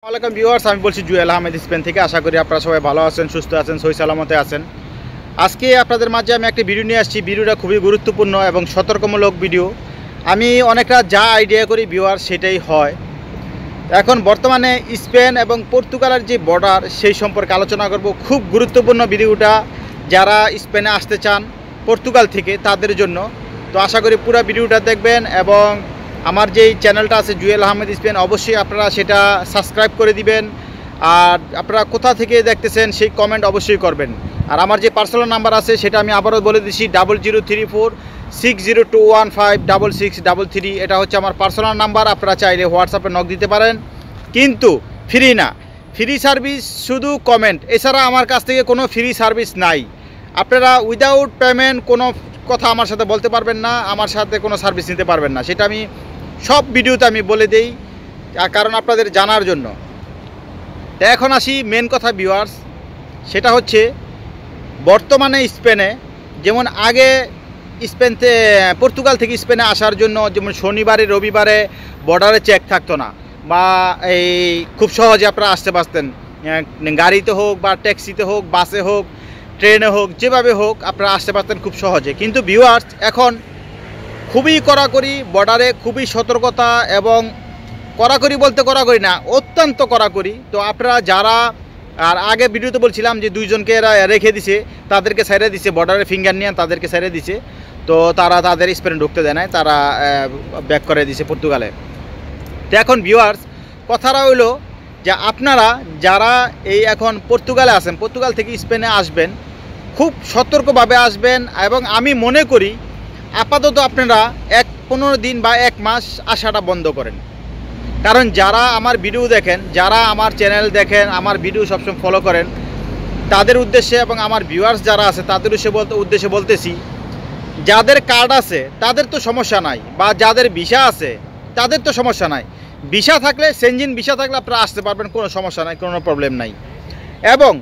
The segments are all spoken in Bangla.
ওয়ালাইকুম ভিউয়ার্স, আমি বলছি জুয়েল আহমেদ স্পেন থেকে। আশা করি আপনারা সবাই ভালো আছেন, সুস্থ আছেন, সহি সালামতে আছেন। আজকে আপনাদের মাঝে আমি একটা ভিডিও নিয়ে আসছি। ভিডিওটা খুবই গুরুত্বপূর্ণ এবং সতর্কমূলক ভিডিও। আমি অনেকটা যা আইডিয়া করি ভিউয়ার্স সেটাই হয়। এখন বর্তমানে স্পেন এবং পর্তুগালের যে বর্ডার সেই সম্পর্কে আলোচনা করব। খুব গুরুত্বপূর্ণ ভিডিওটা, যারা স্পেনে আসতে চান পর্তুগাল থেকে তাদের জন্য। তো আশা করি পুরো ভিডিওটা দেখবেন এবং আমার যেই চ্যানেলটা আছে জুয়েল আহমেদ স্পেন, অবশ্যই আপনারা সেটা সাবস্ক্রাইব করে দিবেন। আর আপনারা কোথা থেকে দেখতেছেন সেই কমেন্ট অবশ্যই করবেন। আর আমার যে পার্সোনাল নাম্বার আছে সেটা আমি আবারও বলে দিচ্ছি, 00346021566633। এটা হচ্ছে আমার পার্সোনাল নাম্বার। আপনারা চাইলে হোয়াটসঅ্যাপে নক দিতে পারেন, কিন্তু ফ্রি না। ফ্রি সার্ভিস শুধু কমেন্ট, এছাড়া আমার কাছ থেকে কোনো ফ্রি সার্ভিস নাই। আপনারা উইদাউট পেমেন্ট কোনো কথা আমার সাথে বলতে পারবেন না, আমার সাথে কোনো সার্ভিস নিতে পারবেন না। সেটা আমি সব ভিডিওতে আমি বলে দেই, কারণ আপনাদের জানার জন্য। তো এখন আসি মেন কথা ভিউয়ার্স, সেটা হচ্ছে বর্তমানে স্পেনে, যেমন আগে পর্তুগাল থেকে স্পেনে আসার জন্য যেমন শনিবারে রবিবারে বর্ডারে চেক থাকতো না, বা এই খুব সহজে আপনারা আসতে পারতেন। গাড়িতে হোক বা ট্যাক্সিতে হোক, বাসে হোক, ট্রেনে হোক, যেভাবে হোক আপনারা আসতে পারতেন খুব সহজে। কিন্তু ভিউয়ার্স এখন খুবই কড়াকড়ি বর্ডারে, খুবই সতর্কতা, এবং কড়াকড়ি বলতে কড়াকড়ি না, অত্যন্ত কড়াকড়ি। তো আপনারা যারা, আর আগে ভিডিওতে বলছিলাম যে দুইজনকে এরা রেখে দিছে, তাদেরকে ছেড়ে দিছে, বর্ডারে ফিঙ্গার নিয়ে তাদেরকে ছেড়ে দিছে। তো তারা তাদের স্পেনে ঢুকতে দেয় নাই, তারা ব্যাক করে দিছে পর্তুগালে। তো এখন ভিউয়ার্স কথাটা হইলো যে আপনারা যারা এই এখন পর্তুগালে আছেন, পর্তুগাল থেকে স্পেনে আসবেন, খুব সতর্কভাবে আসবেন। এবং আমি মনে করি আপাতত আপনারা 15 দিন বা 1 মাস আসাটা বন্ধ করেন। কারণ যারা আমার ভিডিও দেখেন, যারা আমার চ্যানেল দেখেন, আমার ভিডিও সবসময় ফলো করেন, তাদের উদ্দেশ্যে এবং আমার ভিউয়ার্স যারা আছে তাদের উদ্দেশ্যে বলতেছি, যাদের কার্ড আছে তাদের তো সমস্যা নাই, বা যাদের ভিসা আছে তাদের তো সমস্যা নাই। ভিসা থাকলে, সেনজেন ভিসা থাকলে আপনারা আসতে পারবেন, কোনো সমস্যা নাই, কোনো প্রবলেম নাই। এবং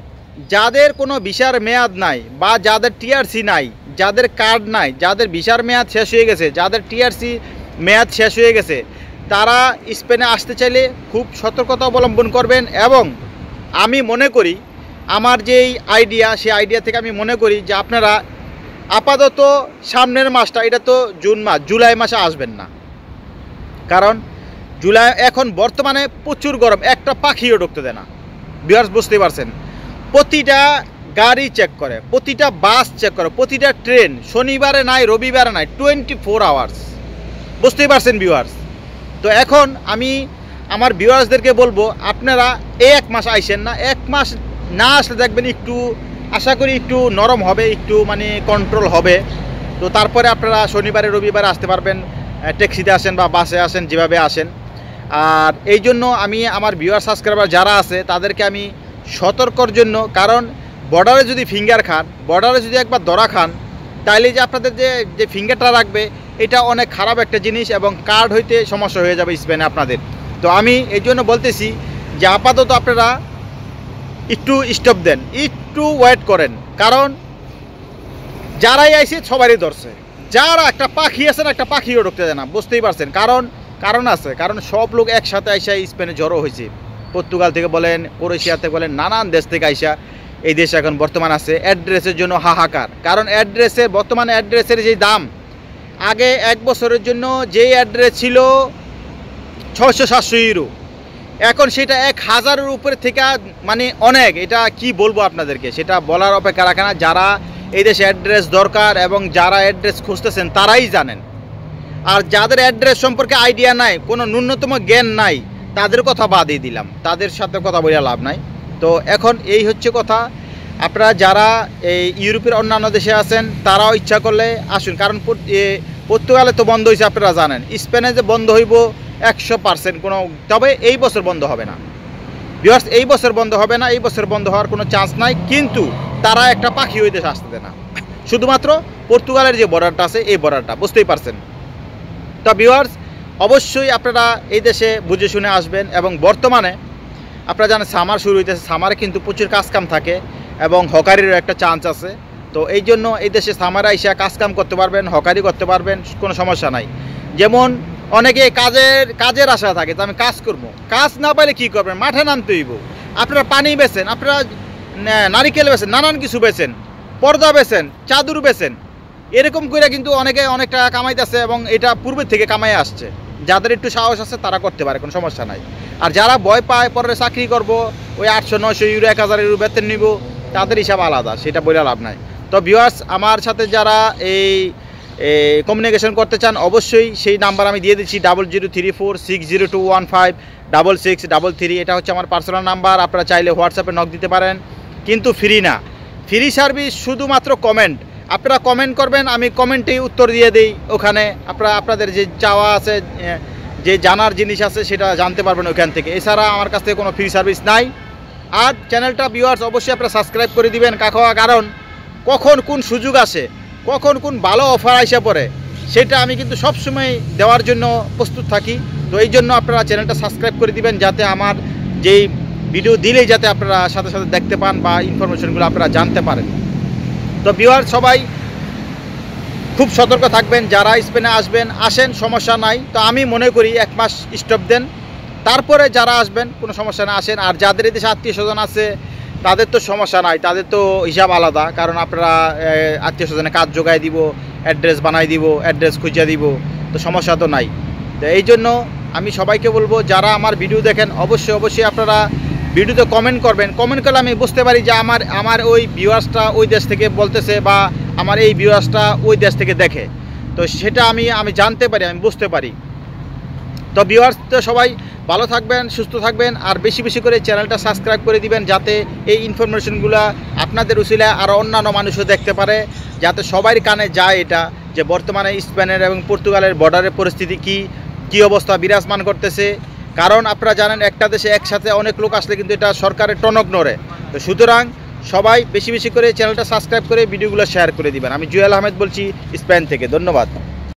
যাদের কোনো ভিসার মেয়াদ নাই, বা যাদের টিআরসি নাই, যাদের কার্ড নাই, যাদের ভিসার মেয়াদ শেষ হয়ে গেছে, যাদের টিআরসি মেয়াদ শেষ হয়ে গেছে, তারা স্পেনে আসতে চাইলে খুব সতর্কতা অবলম্বন করবেন। এবং আমি মনে করি আমার যেই আইডিয়া, সেই আইডিয়া থেকে আমি মনে করি যে আপনারা আপাতত সামনের মাসটা, এটা তো জুন মাস, জুলাই মাসে আসবেন না। কারণ জুলাই এখন বর্তমানে প্রচুর গরম, একটা পাখিও ঢুকতে দেয় না। ভিউয়ার্স বুঝতেই পারছেন, প্রতিটা গাড়ি চেক করে, প্রতিটা বাস চেক করে, প্রতিটা ট্রেন, শনিবারে নাই রবিবারে নাই, 24 আওয়ার্স। বুঝতেই পারছেন ভিউয়ার্স। তো এখন আমি আমার ভিউয়ার্সদেরকে বলবো, আপনারা এই 1 মাস আইসেন না। 1 মাস না আসলে দেখবেন একটু, আশা করি একটু নরম হবে, একটু মানে কন্ট্রোল হবে। তো তারপরে আপনারা শনিবারে রবিবারে আসতে পারবেন, ট্যাক্সিতে আসেন বা বাসে আসেন, যেভাবে আসেন। আর এই জন্য আমি আমার ভিউয়ার সাবস্ক্রাইবার যারা আছে তাদেরকে আমি সতর্কর জন্য, কারণ বর্ডারে যদি ফিঙ্গার খান, বর্ডারে যদি একবার ধরা খান, তাইলে যে আপনাদের যে ফিঙ্গারটা রাখবে, এটা অনেক খারাপ একটা জিনিস, এবং কার্ড হইতে সমস্যা হয়ে যাবে স্পেনে আপনাদের। তো আমি এই জন্য বলতেছি যে আপাতত আপনারা একটু স্টপ দেন, একটু ওয়েট করেন। কারণ যারাই আইছে সবারই ধরছে, যারা একটা পাখি আছে না, একটা পাখিও ঢুকতে দেয় না। বুঝতেই পারছেন, কারণ আছে, কারণ সব লোক একসাথে আইসা স্পেনে জড়ো হয়েছে। পর্তুগাল থেকে বলেন, ক্রোয়েশিয়া থেকে বলেন, নানান দেশ থেকে আইসা এই দেশে এখন বর্তমান আছে। অ্যাড্রেসের জন্য হাহাকার, কারণ বর্তমানে অ্যাড্রেসের যে দাম, আগে 1 বছরের জন্য যেই অ্যাড্রেস ছিল 600-700 ইউরো, এখন সেটা 1000-এর উপরে থেকে, মানে অনেক, এটা কি বলবো আপনাদেরকে, সেটা বলার অপেক্ষা রাখে না। যারা এই দেশে অ্যাড্রেস দরকার এবং যারা অ্যাড্রেস খুঁজতেছেন তারাই জানেন। আর যাদের অ্যাড্রেস সম্পর্কে আইডিয়া নাই, কোনো ন্যূনতম জ্ঞান নাই, তাদের কথা বাদই দিলাম, তাদের সাথে কথা বলে লাভ নাই। তো এখন এই হচ্ছে কথা, আপনারা যারা এই ইউরোপের অন্যান্য দেশে আছেন তারাও ইচ্ছা করলে আসুন। কারণ পর্তুগালে তো বন্ধ হয়েছে, আপনারা জানেন। স্পেনে যে বন্ধ হইব 100% কোনো, তবে এই বছর বন্ধ হবে না ভিউয়ার্স, এই বছর বন্ধ হবে না, এই বছর বন্ধ হওয়ার কোনো চান্স নাই। কিন্তু তারা একটা পাখি ওই দেশে আসতে দেয় না, শুধুমাত্র পর্তুগালের যে বর্ডারটা আছে এই বর্ডারটা, বুঝতেই পারছেন। তো ভিউয়ার্স অবশ্যই আপনারা এই দেশে বুঝে শুনে আসবেন। এবং বর্তমানে আপনারা জানেন সামার শুরু হইতেছে, সামারে কিন্তু প্রচুর কাজকাম থাকে এবং হকারিরও একটা চান্স আছে। তো এই জন্য এই দেশে সামারে আইসা কাজকাম করতে পারবেন, হকারি করতে পারবেন, কোনো সমস্যা নাই। যেমন অনেকে কাজের আশা থাকে, তো আমি কাজ করব, কাজ না পাইলে কী করবেন, মাঠে নামতে হইব। আপনারা পানি বেচেন, আপনারা নারিকেল বেচেন, নানান কিছু বেচেন, পর্দা বেচেন, চাদর বেচেন, এরকম করে কিন্তু অনেকে অনেক টাকা কামাইতেছে এবং এটা পূর্বের থেকে কামাই আসছে। যাদের একটু সাহস আছে তারা করতে পারে, কোনো সমস্যা নাই। আর যারা ভয় পায় পরে চাকরি করব, ওই 800-900 ইউরো 1000 ইউরো বেতন নিব, তাদের হিসাব আলাদা, সেটা বলে লাভ নাই। তো ভিউয়ার্স, আমার সাথে যারা এই কমিউনিকেশন করতে চান অবশ্যই সেই নাম্বার আমি দিয়ে দিচ্ছি 003460215663। এটা হচ্ছে আমার পার্সোনাল নাম্বার। আপনারা চাইলে হোয়াটসঅ্যাপে নক দিতে পারেন, কিন্তু ফ্রি না। ফ্রি সার্ভিস শুধুমাত্র কমেন্ট। আপনারা কমেন্ট করবেন, আমি কমেন্টেই উত্তর দিয়ে দিই। ওখানে আপনাদের যে চাওয়া আছে, যে জানার জিনিস আছে সেটা জানতে পারবেন ওখান থেকে। এছাড়া আমার কাছ থেকে কোনো ফ্রি সার্ভিস নাই। আর চ্যানেলটা ভিউয়ার্স অবশ্যই আপনারা সাবস্ক্রাইব করে দিবেন, কারণ কখন কোন সুযোগ আসে, কখন কোন ভালো অফার আসে পড়ে, সেটা আমি কিন্তু সবসময় দেওয়ার জন্য প্রস্তুত থাকি। তো এই জন্য আপনারা চ্যানেলটা সাবস্ক্রাইব করে দিবেন, যাতে আমার যেই ভিডিও দিলেই যাতে আপনারা সাথে সাথে দেখতে পান বা ইনফরমেশনগুলো আপনারা জানতে পারেন। তো ভিউয়ার্স, সবাই খুব সতর্ক থাকবেন। যারা স্পেনে আসেন, সমস্যা নাই। তো আমি মনে করি 1 মাস স্টপ দেন, তারপরে যারা আসবেন কোনো সমস্যা না আসেন। আর যাদের এদেশে আত্মীয় স্বজন আছে তাদের তো সমস্যা নাই, তাদের তো হিসাব আলাদা, কারণ আপনারা আত্মীয় স্বজনে কাজ জোগায় দিব, অ্যাড্রেস বানাই দিব, অ্যাড্রেস খুঁজে দিব, তো সমস্যা তো নাই। তো এই জন্য আমি সবাইকে বলবো, যারা আমার ভিডিও দেখেন অবশ্যই আপনারা ভিডিওতে কমেন্ট করবেন। কমেন্ট করলে আমি বুঝতে পারি যে আমার ওই ভিউয়ার্সটা ওই দেশ থেকে বলতেছে, বা আমার এই ভিউয়ার্সটা ওই দেশ থেকে দেখে। তো সেটা আমি জানতে পারি, আমি বুঝতে পারি। তো ভিউয়ার্স, তো সবাই ভালো থাকবেন, সুস্থ থাকবেন, আর বেশি বেশি করে চ্যানেলটা সাবস্ক্রাইব করে দিবেন, যাতে এই ইনফরমেশনগুলো আপনাদের উসিলায় আরও অন্যান্য মানুষও দেখতে পারে, যাতে সবার কানে যায় এটা, যে বর্তমানে স্পেনের এবং পর্তুগালের বর্ডারের পরিস্থিতি কী অবস্থা বিরাজমান করতেছে। কারণ আপনারা জানেন, একটা দেশে একসাথে অনেক লোক আসলে কিন্তু এটা সরকারের টনক নড়ে। তো সুতরাং সবাই বেশি বেশি করে চ্যানেলটা সাবস্ক্রাইব করে ভিডিওগুলো শেয়ার করে দিবেন। আমি জুয়েল আহমেদ বলছি স্পেন থেকে। ধন্যবাদ।